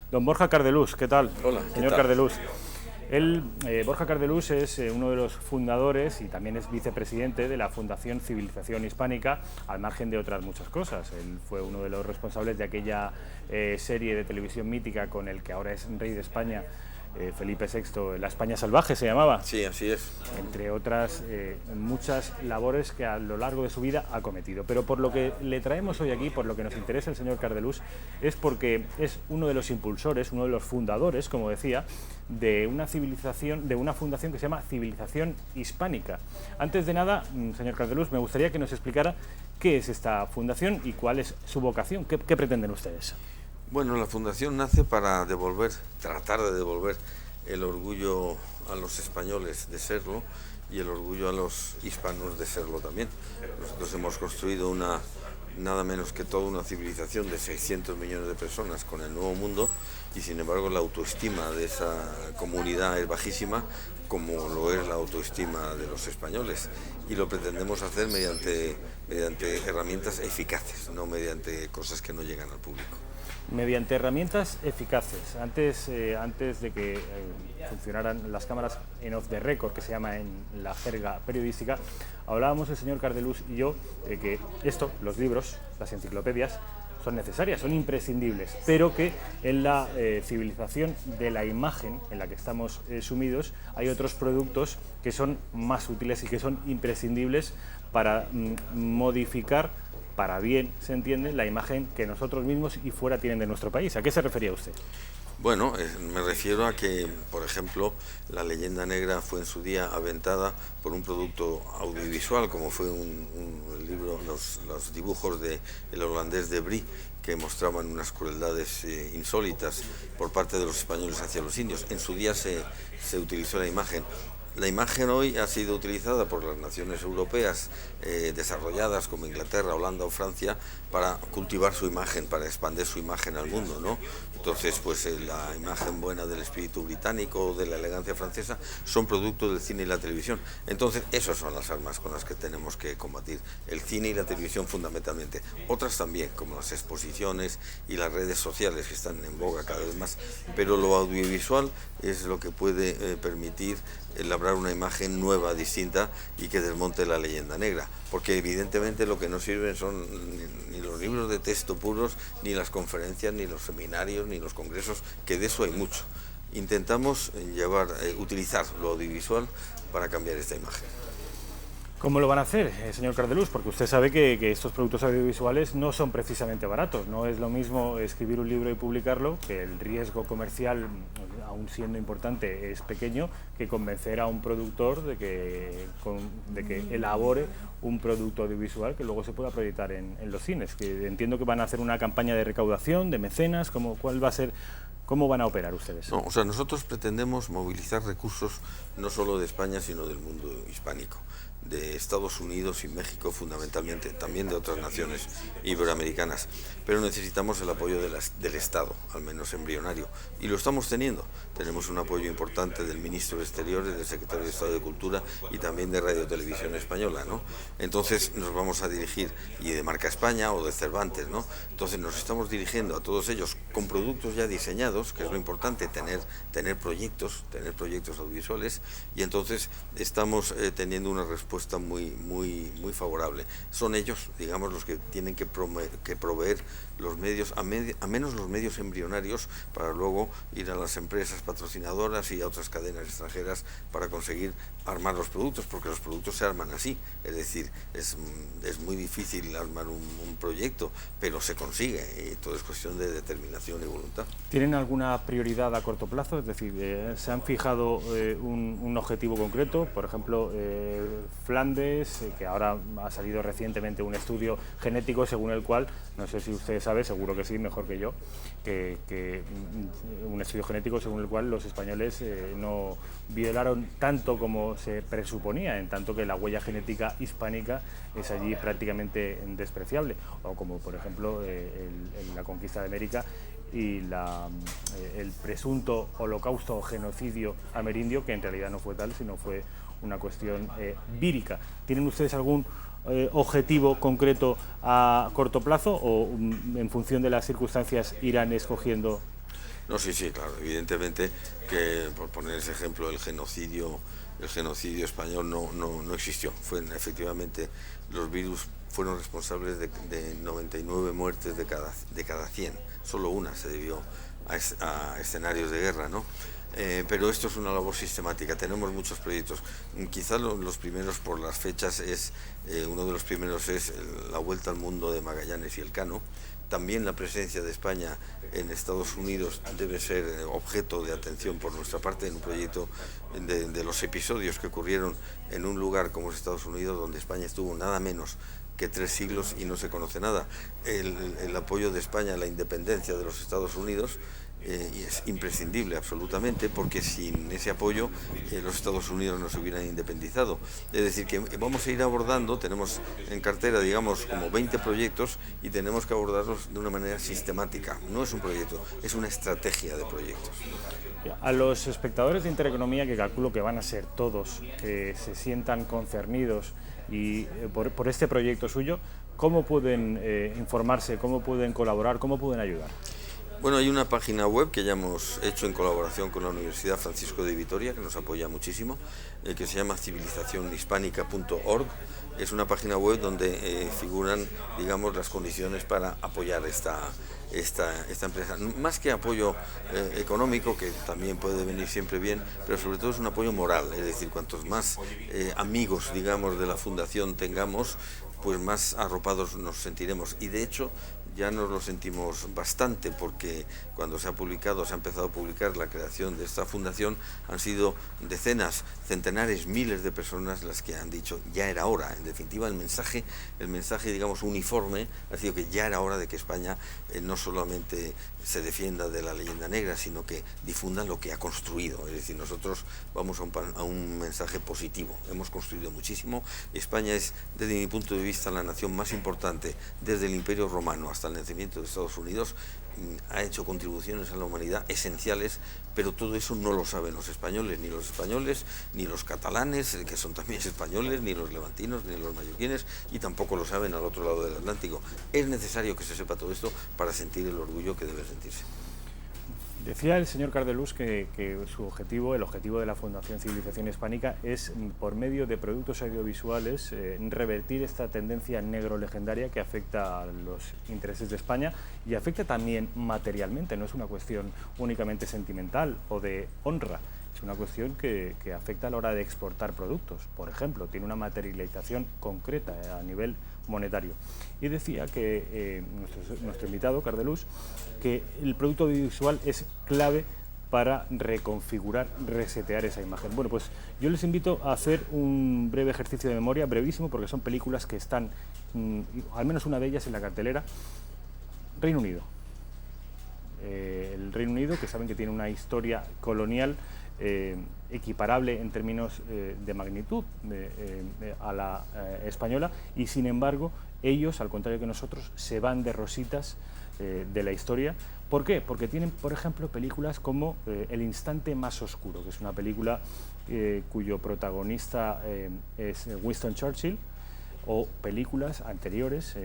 Don Borja Cardelús, ¿qué tal? Hola, ¿qué Señor tal? Cardelús. Borja Cardelús es uno de los fundadores y también es vicepresidente de la Fundación Civilización Hispánica, al margen de otras muchas cosas. Él fue uno de los responsables de aquella serie de televisión mítica con el que ahora es rey de España, Felipe VI, La España Salvaje se llamaba. Sí, así es. Entre otras muchas labores que a lo largo de su vida ha cometido. Pero por lo que le traemos hoy aquí, por lo que nos interesa el señor Cardelús, es porque es uno de los impulsores, uno de los fundadores, como decía, de una civilización, de una fundación que se llama Civilización Hispánica. Antes de nada, señor Cardelús, me gustaría que nos explicara qué es esta fundación y cuál es su vocación, qué pretenden ustedes. Bueno, la fundación nace para tratar de devolver el orgullo a los españoles de serlo y el orgullo a los hispanos de serlo también. Nosotros hemos construido nada menos que toda una civilización de 600 millones de personas con el Nuevo Mundo y sin embargo la autoestima de esa comunidad es bajísima, como lo es la autoestima de los españoles, y lo pretendemos hacer mediante herramientas eficaces, no mediante cosas que no llegan al público. Mediante herramientas eficaces. Antes de que funcionaran las cámaras en off the record, que se llama en la jerga periodística, hablábamos el señor Cardelús y yo de que los libros, las enciclopedias, son necesarias, son imprescindibles, pero que en la civilización de la imagen en la que estamos sumidos hay otros productos que son más útiles y que son imprescindibles para modificar, para bien, se entiende, la imagen que nosotros mismos y fuera tienen de nuestro país. ¿A qué se refería usted? Bueno, me refiero a que, por ejemplo, la leyenda negra fue en su día aventada por un producto audiovisual, como fue el libro, los dibujos del holandés de Brie, que mostraban unas crueldades insólitas por parte de los españoles hacia los indios. En su día se utilizó la imagen. La imagen hoy ha sido utilizada por las naciones europeas desarrolladas como Inglaterra, Holanda o Francia para cultivar su imagen, para expandir su imagen al mundo, ¿no? Entonces, pues la imagen buena del espíritu británico, de la elegancia francesa, son producto del cine y la televisión. Entonces, esas son las armas con las que tenemos que combatir, el cine y la televisión fundamentalmente. Otras también, como las exposiciones y las redes sociales que están en boga cada vez más, pero lo audiovisual es lo que puede permitir elaborar una imagen nueva, distinta y que desmonte la leyenda negra, porque evidentemente lo que no sirven son ni los libros de texto puros, ni las conferencias, ni los seminarios, ni los congresos, que de eso hay mucho. Intentamos utilizar lo audiovisual para cambiar esta imagen. ¿Cómo lo van a hacer, señor Cardelús? Porque usted sabe que estos productos audiovisuales no son precisamente baratos. No es lo mismo escribir un libro y publicarlo, que el riesgo comercial, aún siendo importante, es pequeño, que convencer a un productor de que elabore un producto audiovisual que luego se pueda proyectar en los cines. Que entiendo que van a hacer una campaña de recaudación, de mecenas, ¿cuál va a ser? ¿Cómo van a operar ustedes? No, o sea, nosotros pretendemos movilizar recursos no solo de España, sino del mundo hispánico, de Estados Unidos y México fundamentalmente, también de otras naciones iberoamericanas, pero necesitamos el apoyo del Estado, al menos embrionario, y lo estamos teniendo. Tenemos un apoyo importante del Ministro de Exteriores, del Secretario de Estado de Cultura y también de Radio Televisión Española, ¿no? Entonces nos vamos a dirigir, y de Marca España o de Cervantes, ¿no? Entonces nos estamos dirigiendo a todos ellos con productos ya diseñados, que es lo importante, tener proyectos audiovisuales, y entonces estamos teniendo una respuesta muy favorable. Son ellos, digamos, los que tienen que proveer los medios, a menos los medios embrionarios, para luego ir a las empresas patrocinadoras y a otras cadenas extranjeras para conseguir armar los productos, porque los productos se arman así, es decir, es muy difícil armar un proyecto, pero se consigue, y todo es cuestión de determinación y voluntad. ¿Tienen alguna prioridad a corto plazo? Es decir, ¿se han fijado un objetivo concreto? Por ejemplo, Flandes, que ahora ha salido recientemente un estudio genético según el cual, no sé si usted sabe, seguro que sí, mejor que yo, que un estudio genético según el cual los españoles no violaron tanto como se presuponía, en tanto que la huella genética hispánica es allí prácticamente despreciable, o como por ejemplo la conquista de América y el presunto holocausto o genocidio amerindio, que en realidad no fue tal, sino fue una cuestión vírica. ¿Tienen ustedes algún objetivo concreto a corto plazo o en función de las circunstancias irán escogiendo? No, sí, sí, claro, evidentemente que, por poner ese ejemplo, el genocidio español no existió. Efectivamente, los virus fueron responsables de 99 muertes de cada 100. Solo una se debió a escenarios de guerra, ¿no? Pero esto es una labor sistemática, tenemos muchos proyectos. Quizás los primeros por las fechas uno de los primeros es la Vuelta al Mundo de Magallanes y Elcano. También la presencia de España en Estados Unidos debe ser objeto de atención por nuestra parte en un proyecto de los episodios que ocurrieron en un lugar como es Estados Unidos, donde España estuvo nada menos que 3 siglos y no se conoce nada. El apoyo de España a la independencia de los Estados Unidos y es imprescindible absolutamente, porque sin ese apoyo los Estados Unidos no se hubieran independizado. Es decir, que vamos a ir abordando, tenemos en cartera, digamos, como 20 proyectos y tenemos que abordarlos de una manera sistemática. No es un proyecto, es una estrategia de proyectos. A los espectadores de Intereconomía, que calculo que van a ser todos, que se sientan concernidos y por este proyecto suyo, ¿cómo pueden informarse, cómo pueden colaborar, cómo pueden ayudar? Bueno, hay una página web que ya hemos hecho en colaboración con la Universidad Francisco de Vitoria, que nos apoya muchísimo, que se llama civilizacionhispánica.org. Es una página web donde figuran, digamos, las condiciones para apoyar esta empresa. Más que apoyo económico, que también puede venir siempre bien, pero sobre todo es un apoyo moral. Es decir, cuantos más amigos, digamos, de la fundación tengamos, pues más arropados nos sentiremos. Y de hecho, ya nos lo sentimos bastante, porque cuando se ha empezado a publicar la creación de esta fundación, han sido decenas, centenares, miles de personas las que han dicho ya era hora. En definitiva, el mensaje, digamos, uniforme ha sido que ya era hora de que España no solamente se defienda de la leyenda negra, sino que difunda lo que ha construido. Es decir, nosotros vamos a un mensaje positivo. Hemos construido muchísimo. España es, desde mi punto de vista, la nación más importante desde el Imperio Romano hasta el nacimiento de Estados Unidos. Ha hecho contribuciones a la humanidad esenciales, pero todo eso no lo saben los españoles, ni los catalanes, que son también españoles, ni los levantinos, ni los mallorquines, y tampoco lo saben al otro lado del Atlántico. Es necesario que se sepa todo esto para sentir el orgullo que debe sentirse. Decía el señor Cardelús que el objetivo de la Fundación Civilización Hispánica es, por medio de productos audiovisuales, revertir esta tendencia negro-legendaria que afecta a los intereses de España y afecta también materialmente. No es una cuestión únicamente sentimental o de honra, es una cuestión que afecta a la hora de exportar productos. Por ejemplo, tiene una materialización concreta a nivel monetario. Y decía que nuestro invitado, Cardelús, que el producto audiovisual es clave para reconfigurar, resetear esa imagen. Bueno, pues yo les invito a hacer un breve ejercicio de memoria, brevísimo, porque son películas que están, al menos una de ellas, en la cartelera. Reino Unido. El Reino Unido, que saben que tiene una historia colonial equiparable en términos de magnitud a la española, y sin embargo ellos, al contrario que nosotros, se van de rositas de la historia. ¿Por qué? Porque tienen, por ejemplo, películas como El instante más oscuro, que es una película cuyo protagonista es Winston Churchill, o películas anteriores,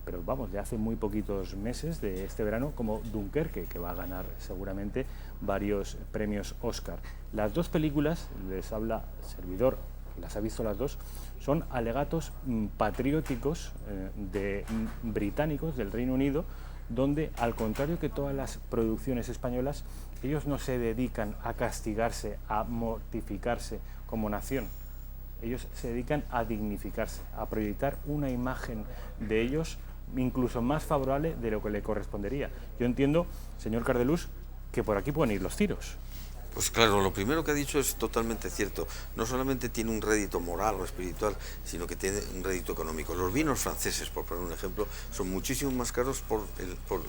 pero vamos, de hace muy poquitos meses, de este verano, como Dunkerque, que va a ganar seguramente varios premios Oscar. Las dos películas, les habla servidor, las ha visto las dos, son alegatos patrióticos británicos del Reino Unido, donde, al contrario que todas las producciones españolas, ellos no se dedican a castigarse, a mortificarse como nación. Ellos se dedican a dignificarse, a proyectar una imagen de ellos incluso más favorable de lo que le correspondería. Yo entiendo, señor Cardelús, que por aquí pueden ir los tiros. Pues claro, lo primero que ha dicho es totalmente cierto. No solamente tiene un rédito moral o espiritual, sino que tiene un rédito económico. Los vinos franceses, por poner un ejemplo, son muchísimo más caros por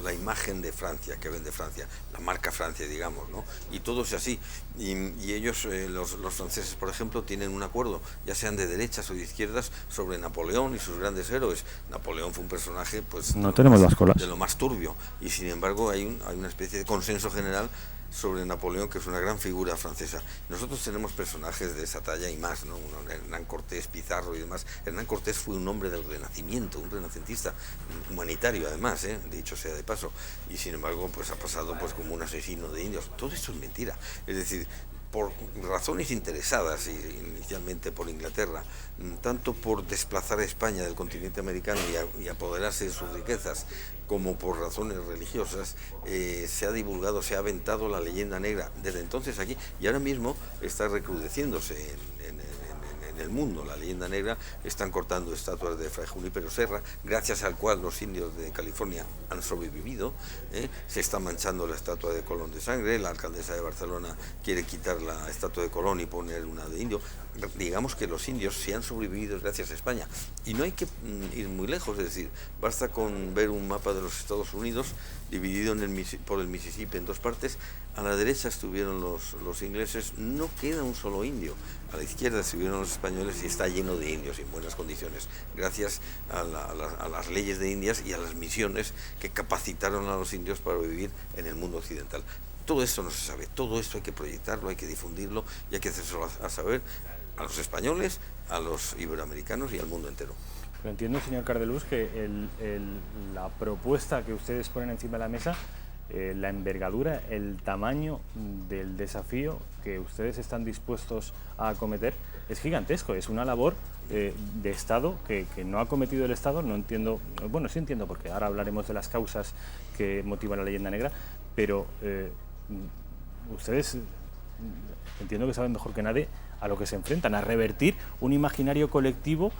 la imagen de Francia, que vende Francia, la marca Francia, digamos, ¿no? Y todo es así. Y ellos, los franceses, por ejemplo, tienen un acuerdo, ya sean de derechas o de izquierdas, sobre Napoleón y sus grandes héroes. Napoleón fue un personaje, pues, no tenemos las colas, de lo más turbio, y sin embargo hay una especie de consenso general sobre Napoleón, que es una gran figura francesa. Nosotros tenemos personajes de esa talla y más, ¿no? Hernán Cortés, Pizarro y demás. Hernán Cortés fue un hombre del Renacimiento, un renacentista, humanitario además, dicho sea de paso, y sin embargo pues ha pasado pues como un asesino de indios. Todo esto es mentira. Es decir, por razones interesadas, inicialmente por Inglaterra, tanto por desplazar a España del continente americano y apoderarse de sus riquezas, como por razones religiosas, se ha divulgado, se ha aventado la leyenda negra desde entonces aquí, y ahora mismo está recrudeciéndose en el mundo. La leyenda negra, están cortando estatuas de Fray Junípero Serra, gracias al cual los indios de California han sobrevivido. Se está manchando la estatua de Colón de sangre. La alcaldesa de Barcelona quiere quitar la estatua de Colón y poner una de indio. Digamos que los indios sí han sobrevivido gracias a España, y no hay que ir muy lejos. Es decir, basta con ver un mapa de los Estados Unidos dividido por el Mississippi en dos partes. A la derecha estuvieron los ingleses, no queda un solo indio. A la izquierda estuvieron los españoles y está lleno de indios en buenas condiciones, gracias a las leyes de Indias y a las misiones que capacitaron a los indios para vivir en el mundo occidental. Todo esto no se sabe, todo esto hay que proyectarlo, hay que difundirlo y hay que hacerlo a saber a los españoles, a los iberoamericanos y al mundo entero. Pero entiendo, señor Cardelús, que la propuesta que ustedes ponen encima de la mesa, la envergadura, el tamaño del desafío que ustedes están dispuestos a acometer es gigantesco. Es una labor de Estado que no ha cometido el Estado. No entiendo, bueno, sí entiendo, porque ahora hablaremos de las causas que motivan la leyenda negra, pero ustedes entiendo que saben mejor que nadie a lo que se enfrentan, a revertir un imaginario colectivo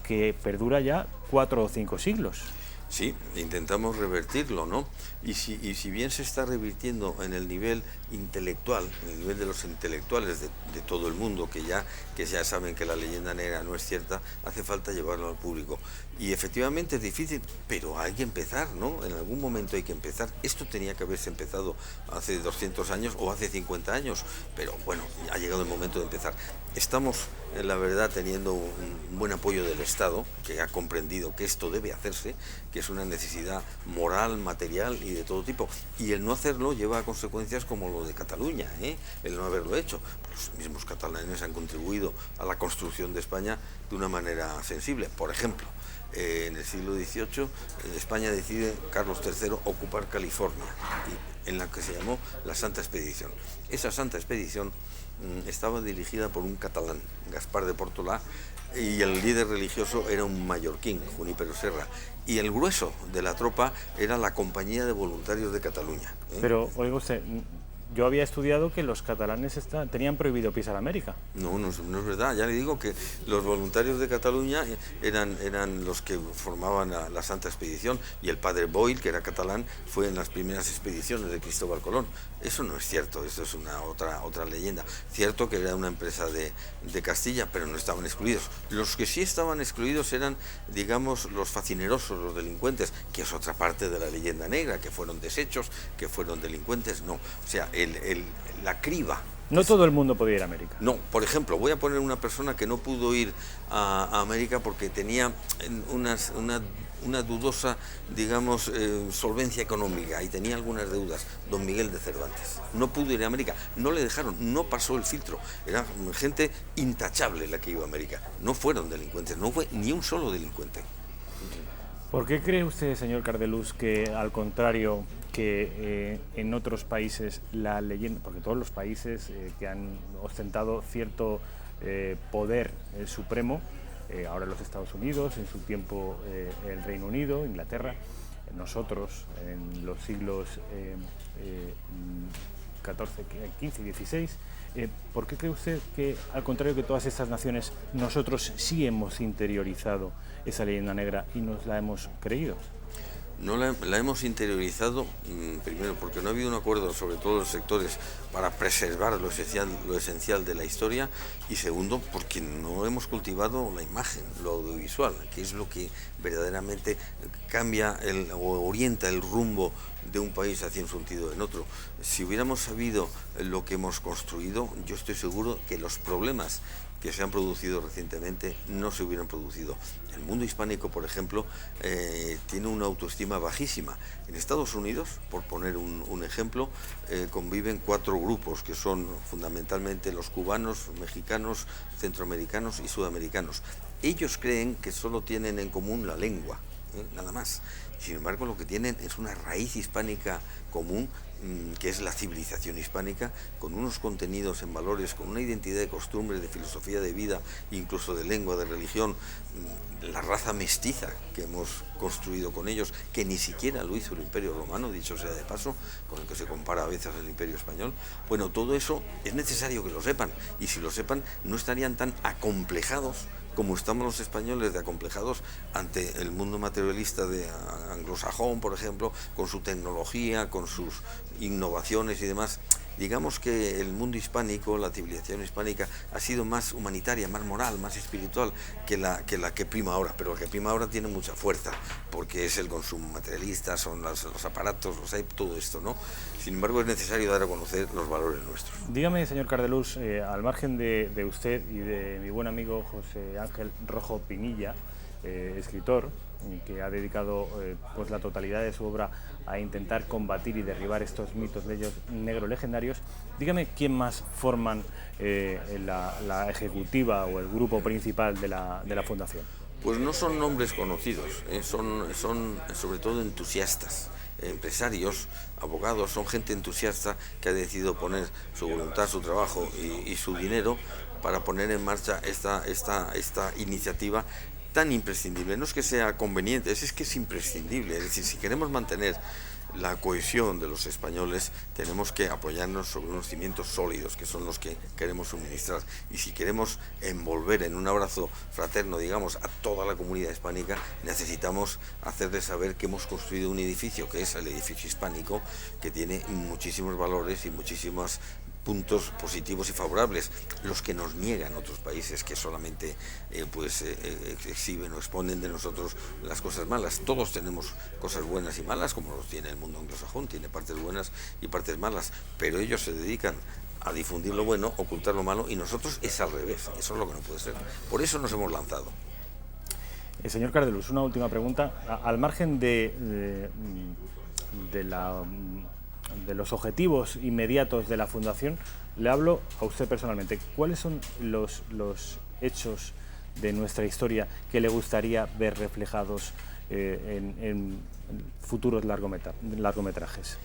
que perdura ya 4 o 5 siglos. Sí, intentamos revertirlo, ¿no? Y si bien se está revirtiendo en el nivel intelectual, en el nivel de los intelectuales de todo el mundo, que ya saben que la leyenda negra no es cierta, hace falta llevarlo al público. Y efectivamente es difícil, pero hay que empezar, ¿no? En algún momento hay que empezar. Esto tenía que haberse empezado hace 200 años o hace 50 años, pero bueno, ha llegado el momento de empezar. Estamos, la verdad, teniendo un buen apoyo del Estado, que ha comprendido que esto debe hacerse, que es una necesidad moral, material y de todo tipo. Y el no hacerlo lleva a consecuencias como lo de Cataluña, el no haberlo hecho. Los mismos catalanes han contribuido a la construcción de España de una manera sensible. Por ejemplo, en el siglo XVIII, España decide, Carlos III, ocupar California, en la que se llamó la Santa Expedición. Esa Santa Expedición estaba dirigida por un catalán, Gaspar de Portolà, y el líder religioso era un mallorquín, Junípero Serra, y el grueso de la tropa era la Compañía de Voluntarios de Cataluña. Pero, oiga usted, yo había estudiado que los catalanes tenían prohibido pisar América. No es verdad. Ya le digo que los voluntarios de Cataluña eran los que formaban la Santa Expedición, y el padre Boyle, que era catalán, fue en las primeras expediciones de Cristóbal Colón. Eso no es cierto, eso es una otra leyenda. Cierto que era una empresa de Castilla, pero no estaban excluidos. Los que sí estaban excluidos eran, digamos, los facinerosos, los delincuentes, que es otra parte de la leyenda negra, que fueron deshechos, que fueron delincuentes. No, o sea, la criba. No todo el mundo podía ir a América. No, por ejemplo, voy a poner una persona que no pudo ir a América porque tenía una dudosa, digamos, solvencia económica y tenía algunas deudas. Don Miguel de Cervantes no pudo ir a América, no le dejaron, no pasó el filtro. Era gente intachable la que iba a América. No fueron delincuentes, no fue ni un solo delincuente. ¿Por qué cree usted, señor Cardelús, que al contrario que en otros países la leyenda, porque todos los países que han ostentado cierto poder supremo, ahora los Estados Unidos, en su tiempo el Reino Unido, Inglaterra, nosotros en los siglos XIV, XV y XVI, ¿por qué cree usted que, al contrario que todas estas naciones, nosotros sí hemos interiorizado esa leyenda negra y nos la hemos creído? No la hemos interiorizado, primero porque no ha habido un acuerdo sobre todos los sectores para preservar lo esencial de la historia, y segundo porque no hemos cultivado la imagen, lo audiovisual, que es lo que verdaderamente cambia o orienta el rumbo de un país hacia un sentido en otro. Si hubiéramos sabido lo que hemos construido, yo estoy seguro que los problemas que se han producido recientemente no se hubieran producido. El mundo hispánico, por ejemplo, tiene una autoestima bajísima. En Estados Unidos, por poner un ejemplo, conviven 4 grupos que son fundamentalmente los cubanos, mexicanos, centroamericanos y sudamericanos. Ellos creen que solo tienen en común la lengua, nada más. Sin embargo, lo que tienen es una raíz hispánica común, que es la civilización hispánica, con unos contenidos en valores, con una identidad de costumbre, de filosofía de vida, incluso de lengua, de religión, la raza mestiza que hemos construido con ellos, que ni siquiera lo hizo el Imperio Romano, dicho sea de paso, con el que se compara a veces el Imperio Español. Bueno, todo eso es necesario que lo sepan, y si lo sepan no estarían tan acomplejados como estamos los españoles de acomplejados ante el mundo materialista de anglosajón, por ejemplo, con su tecnología, con sus innovaciones y demás. Digamos que el mundo hispánico, la civilización hispánica, ha sido más humanitaria, más moral, más espiritual que la que prima ahora, pero la que prima ahora tiene mucha fuerza, porque es el consumo materialista, son los aparatos, todo esto, ¿no? Sin embargo, es necesario dar a conocer los valores nuestros. Dígame, señor Cardelús, al margen de usted y de mi buen amigo José Ángel Rojo Pinilla, escritor, que ha dedicado pues la totalidad de su obra a intentar combatir y derribar estos mitos negros legendarios, dígame quién más forman la ejecutiva o el grupo principal de la fundación. Pues no son nombres conocidos, son sobre todo entusiastas, empresarios, abogados, son gente entusiasta que ha decidido poner su voluntad, su trabajo y su dinero para poner en marcha esta iniciativa tan imprescindible. No es que sea conveniente, es que es imprescindible. Es decir, si queremos mantener la cohesión de los españoles, tenemos que apoyarnos sobre unos cimientos sólidos, que son los que queremos suministrar. Y si queremos envolver en un abrazo fraterno, digamos, a toda la comunidad hispánica, necesitamos hacerles saber que hemos construido un edificio, que es el edificio hispánico, que tiene muchísimos valores y muchísimos puntos positivos y favorables, los que nos niegan otros países que solamente exhiben o exponen de nosotros las cosas malas. Todos tenemos cosas buenas y malas, como los tiene el mundo anglosajón, tiene partes buenas y partes malas, pero ellos se dedican a difundir lo bueno, ocultar lo malo, y nosotros es al revés. Eso es lo que no puede ser. Por eso nos hemos lanzado. Señor Cardelús, una última pregunta. Al margen de los objetivos inmediatos de la Fundación, le hablo a usted personalmente. ¿Cuáles son los hechos de nuestra historia que le gustaría ver reflejados en futuros largometrajes?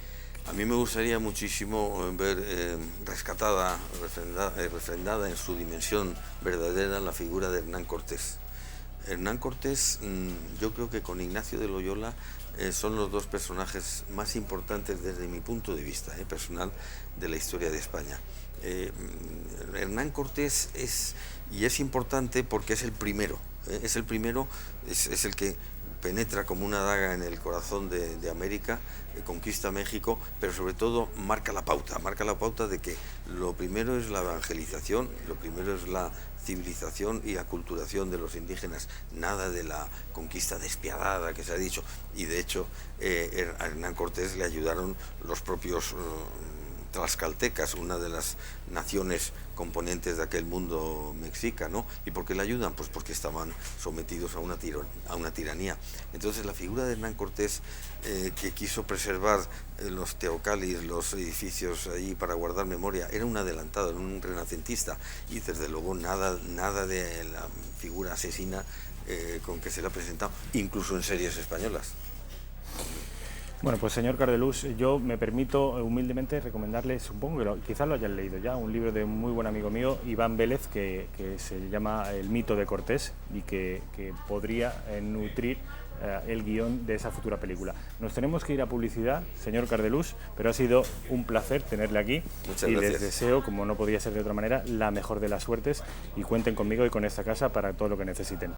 A mí me gustaría muchísimo ver rescatada, refrendada en su dimensión verdadera la figura de Hernán Cortés. Hernán Cortés, yo creo que con Ignacio de Loyola son los dos personajes más importantes desde mi punto de vista personal de la historia de España. Hernán Cortés es importante porque es el primero, es el que penetra como una daga en el corazón de América, conquista México, pero sobre todo marca la pauta de que lo primero es la evangelización, lo primero es la civilización y aculturación de los indígenas, nada de la conquista despiadada que se ha dicho. Y de hecho a Hernán Cortés le ayudaron los propios tlaxcaltecas, una de las naciones componentes de aquel mundo mexica, ¿no? ¿Y por qué le ayudan? Pues porque estaban sometidos a una tiranía. Entonces la figura de Hernán Cortés, que quiso preservar los teocalis, los edificios allí para guardar memoria, era un adelantado, era un renacentista, y desde luego nada de la figura asesina con que se le ha presentado, incluso en series españolas. Bueno, pues señor Cardelús, yo me permito humildemente recomendarle, supongo que quizás lo hayan leído ya, un libro de un muy buen amigo mío, Iván Vélez, que se llama El mito de Cortés, y que podría nutrir el guión de esa futura película. Nos tenemos que ir a publicidad, señor Cardelús, pero ha sido un placer tenerle aquí. Muchas y gracias. Les deseo, como no podía ser de otra manera, la mejor de las suertes, y cuenten conmigo y con esta casa para todo lo que necesiten.